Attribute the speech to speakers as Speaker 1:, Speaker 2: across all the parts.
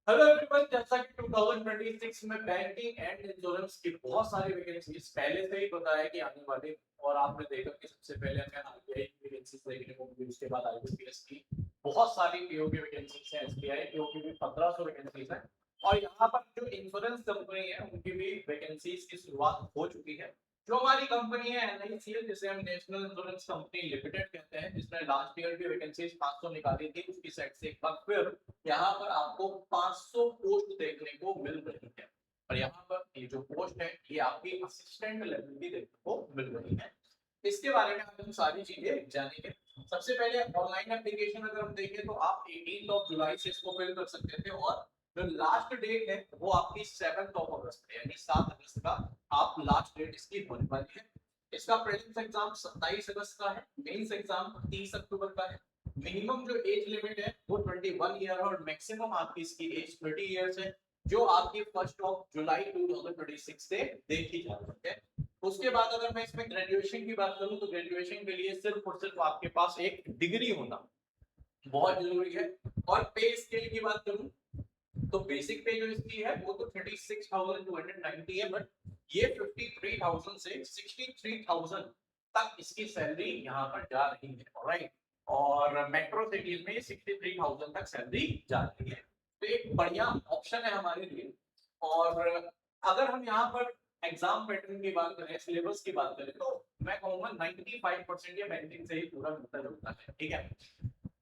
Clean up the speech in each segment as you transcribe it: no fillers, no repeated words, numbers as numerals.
Speaker 1: Hello everyone, जैसा कि 2026 में बैंकिंग एंड इंश्योरेंस की बहुत सारी वैकेंसीज पहले से ही बताया कि आने वाली। और आपने देखा कि सबसे पहले हमें आरबीआई की वैकेंसीज देखने को मिली, उसके बाद आईबीपीएस की बहुत सारी पीओ की वैकेंसीज है, एसबीआई पीओ की भी 1500 वैकेंसीज है। और यहाँ पर जो इंश्योरेंस कंपनी है उनकी भी वैकेंसीज की शुरुआत हो चुकी है। जो हमारी कंपनी है एनआईसीएल, जिसे हम नेशनल इंश्योरेंस कंपनी लिमिटेड कहते हैं, जिसने लास्ट ईयर की वैकेंसीज 500 निकाली थी, उसकी साइड से एक बार फिर यहाँ पर आपको 500 पोस्ट देखने को मिल रही है। और यहाँ पर ये जो पोस्ट है ये आपकी असिस्टेंट लेवल की देखने को मिल रही है। इसके बारे में हम सारी चीजें जानेंगे। सबसे पहले ऑनलाइन एप्लीकेशन अगर हम देखें तो आप 18 जुलाई से इसको फिल कर सकते थे, और जो लास्ट डेट है वो आपकी 7 अगस्त है, यानी 7 अगस्त का आप लास्ट डेट इसकी होने वाली है। इसका प्रीलिम्स एग्जाम 27 अगस्त का है, मेंस एग्जाम 30 अक्टूबर का है। मिनिमम जो एज लिमिट है वो 21 ईयर और मैक्सिमम आपकी इसकी एज 30 इयर्स है, जो आपकी 1 जुलाई 2026 से देखी जा रही है। उसके बाद अगर मैं इसमें ग्रेजुएशन की बात करूं तो ग्रेजुएशन के लिए सिर्फ और सिर्फ आपके पास एक डिग्री होना बहुत जरूरी है। और पे स्केल की बात करूं तो बेसिक पे जो इसकी है वो तो 36,290 है, बट ये 53,000 से 63,000 तक इसकी सैलरी यहाँ पर जा रही है। ऑलराइट, और मेट्रो सिटीज में 63,000 तक सैलरी जा रही है, तो एक बढ़िया ऑप्शन है हमारे लिए। और अगर हम यहाँ पर एग्जाम पैटर्न की बात करें, सिलेबस की बात करें, तो मैं कहूंगा 95% ये बैंकिंग से ही पूरा मिलता जुलता है। ठीक है,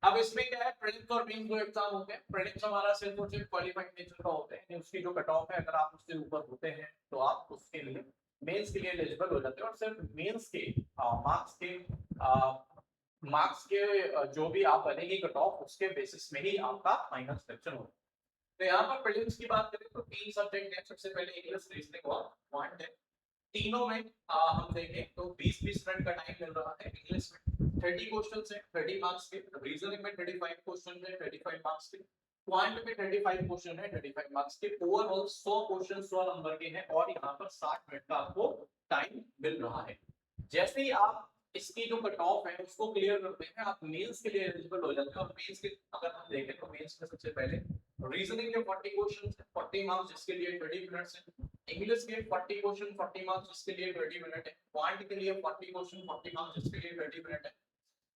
Speaker 1: अब इसमें क्या है, प्रीलिम्स और मेंस दो एग्जाम होते हैं। प्रीलिम्स हमारा सिर्फ और सिर्फ क्वालिफाइड नेचर का होता है, उसकी जो कट ऑफ है अगर आप उससे ऊपर होते हैं तो आप उसके लिए मेंस के लिए एलिजिबल हो जाते हैं। और सिर्फ मेंस के मार्क्स के जो भी आप बनेगी कट ऑफ, उसके बेसिस में ही आपका फाइनल सिलेक्शन होगा। तो यहाँ पर प्रीलिम्स की बात करें तो 3 सब्जेक्ट है। सबसे पहले इंग्लिश, रीजनिंग और क्वांट है। तीनों में हम देखें तो 20-20 मिनट का टाइम मिल रहा है। इंग्लिश में 30 क्वेश्चन है 30 मार्क्स के, रीजनिंग में 35 क्वेश्चन है 35 मार्क्स के, क्वांट में 35 क्वेश्चन है 35 मार्क्स के। ओवरऑल 100 क्वेश्चन 100 नंबर के हैं, और यहाँ पर 60 मिनट का आपको टाइम मिल रहा है। जैसे ही आप इसकी जो कट ऑफ है उसको क्लियर करते हैं, आप मेंस के लिए एलिजिबल हो जाते हैं। और मेंस के अगर हम देखें तो मेंस में सबसे पहले रीजनिंग के 40 क्वेश्चन 40 मार्क्स, जिसके लिए 30 मिनट्स है। इंग्लिश के 40 क्वेश्चन 40 मार्क्स, जिसके लिए 30 मिनट है। क्वांट के लिए 40 क्वेश्चन 40 मार्क्स, जिसके लिए 30 मिनट है।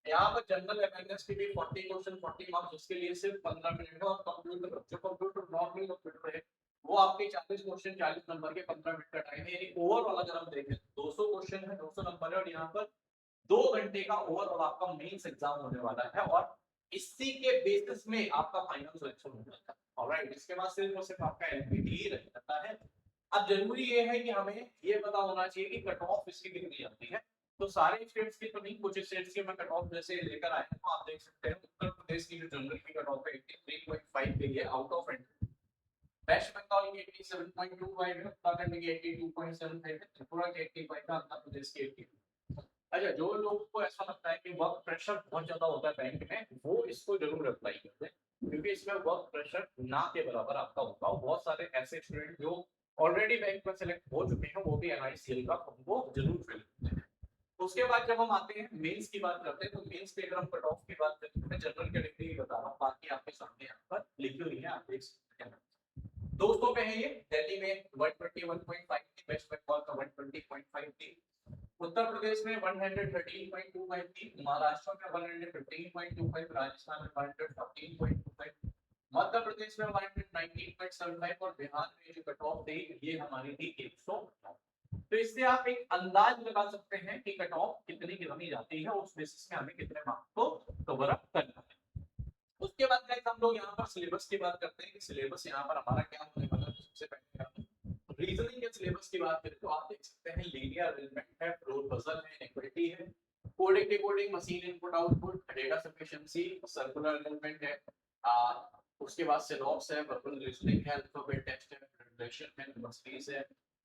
Speaker 1: यहाँ पर जनरल अवेयरनेस के भी 40 क्वेश्चन 40 मार्क्स, जिसके लिए सिर्फ 15 मिनट है। और कंप्यूटर, जो कंप्यूटर नॉर्मल कंप्यूटर है, वो आपके 40 क्वेश्चन 40 नंबर के 15 मिनट का टाइम है। यानी ओवरऑल अगर हम देखें 200 क्वेश्चन है 200 नंबर है, और यहाँ पर 2 घंटे का ओवरऑल आपका मेंस एग्जाम होने वाला है। और इसी के बेसिस में आपका फाइनल सिलेक्शन हो जाता है। ऑलराइट, इसके बाद सिर्फ और सिर्फ आपका एलपीटी ही रह जाता है। अब जरूरी ये है कि हमें ये पता होना चाहिए कि कट ऑफ इसकी कितनी आती है। तो सारे स्टेट्स की तो नहीं, कुछ स्टेट्स की मैं कट ऑफ जैसे लेकर आया हूं। आप देख सकते हैं उत्तर प्रदेश की जो जनरल की कट ऑफ है 83.5 गई है आउट ऑफ 100। वेस्ट बंगाल की 87.25 है, उत्तराखंड की 82.75 है, त्रिपुरा की 85 है, आंध्र प्रदेश की 82। अच्छा, जो लोगों को ऐसा लगता है कि वर्क प्रेशर बहुत ज्यादा होता है बैंक में, वो इसको जरूर अप्लाई करते हैं, क्योंकि इसमें वर्क प्रेशर ना के बराबर आपका होगा। बहुत सारे ऐसे स्टूडेंट जो ऑलरेडी बैंक में सेलेक्ट हो चुके हैं वो भी एनआईसीएल का उनको जरूर फिल करते हैं। उसके बाद जब हम आते हैं मेंस की बात करते हैं, तो मेंस पे अगर हम कट ऑफ की बात करते हैं, मैं जनरल कैटेगरी बता रहा हूँ, बाकी आपके सामने यहाँ पर लिखी हुई है, आप देख सकते हैं। दोस्तों पे है ये, दिल्ली में 121.5 थी, वेस्ट बंगाल का 120.5 थी, उत्तर प्रदेश में 113.25 थी, महाराष्ट्र में 115.25, राजस्थान में 114.25, मध्य प्रदेश में 119.75, और बिहार में जो कट ऑफ थी ये हमारी थी 109। तो इससे आप एक अंदाज लगा सकते हैं कि कट ऑफ कितनी जाती है, उस बेसिस में हमें कितने मार्क्स को कवर अप करना है। उसके बाद गाइस हम लोग यहाँ पर सिलेबस की बात करते हैं कि सिलेबस यहाँ पर हमारा क्या होने वाला है। सबसे पहले हम रीजनिंग के सिलेबस की बात करें तो आप देख सकते हैं लीनियर अरेंजमेंट है, फ्लोर पजल है, इक्विटी है, coding decoding, machine input output, data sufficiency, circular arrangement है। उसके बाद सिनॉप्स है, वर्बल रीजनिंग है, अल्फाबेट टेक्स्ट है, प्रेजेंटेशन है, मस्टीज है,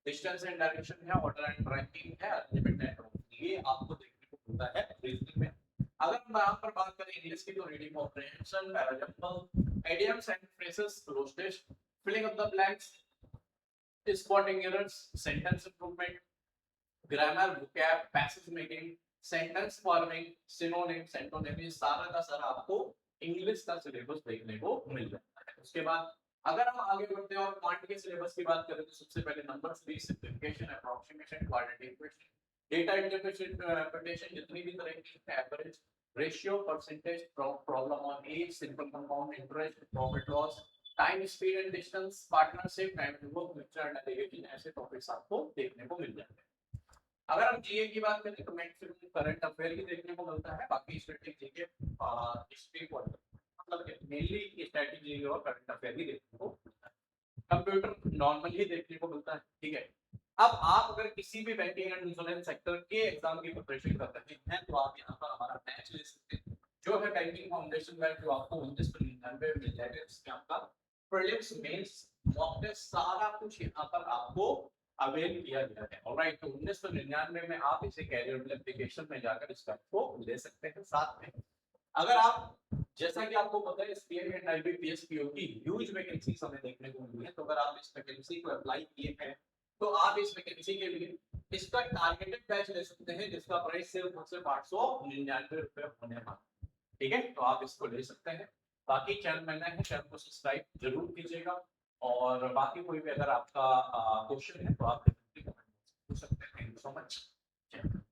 Speaker 1: डिस्टेंस एंड डायरेक्शन है, ऑर्डर एंड रैंकिंग है, अरेंजमेंट एंड ये आपको देखने को मिलता है रीजनिंग में। अगर हम यहाँ पर बात करें इंग्लिश की तो reading comprehension, parajumble, idioms and phrases, cloze filling up the blanks, spotting errors, sentence improvement, grammar, vocab, passage making, sentence forming, synonym, antonym, ये सारा का सारा आपको इंग्लिश का सिलेबस देखने को मिल जाता है। उसके बाद अगर हम आगे बढ़ते हैं और क्वांट के सिलेबस की बात करें तो सबसे पहले numbers based simplification, approximation, quadratic equation, data interpretation, जितनी भी तरह की average, ratio, percentage, problem on age, simple compound interest, profit loss, time, speed and distance, partnership, time work, mixture derivation, ऐसे टॉपिक्स आपको देखने को मिल जाते हैं। अगर हम जीए की बात करें तो मैक्सिमम करंट अफेयर ही देखने को मिलता है, बाकी स्टैटिक जीके, हिस्ट्री, मतलब मेनली स्ट्रेटजी और करंट अफेयर ही देखने को मिलता है। कंप्यूटर नॉर्मल ही देखने को मिलता है, ठीक है। अब आप अगर किसी भी बैंकिंग एंड इंश्योरेंस सेक्टर के एग्जाम की प्रिपरेशन कर रहे हैं तो आप यहाँ पर हमारा बैच ले सकते हैं, जो है बैंकिंग फाउंडेशन बैच, जो आपको 1999 में मिल जाएगा। इसमें आपका प्रीलिम्स, मेंस, मॉक टेस्ट सारा कुछ यहाँ पर आपको अवेल किया गया है। ऑलराइट, तो 1999 में आप इसे कैरियर एप्लीकेशन में जाकर इस बैच को ले सकते हैं। साथ में अगर आप, जैसा कि आपको पता है एसबीआई एंड आईबीपीएस पीओ की ह्यूज वैकेंसीज हमें देखने को मिली है, तो अगर आप इस वैकेंसी को अप्लाई किए हैं तो आप इस वैकेंसी के लिए इसका टारगेटेड बैच ले सकते हैं, जिसका प्राइस सिर्फ 899 रुपए होने वाला है, ठीक है। तो आप इसको ले सकते हैं। बाकी चैनल में नए हैं, चैनल को सब्सक्राइब जरूर कीजिएगा, और बाकी कोई भी अगर आपका क्वेश्चन है तो आप पूछ सकते हैं। Thank you so much.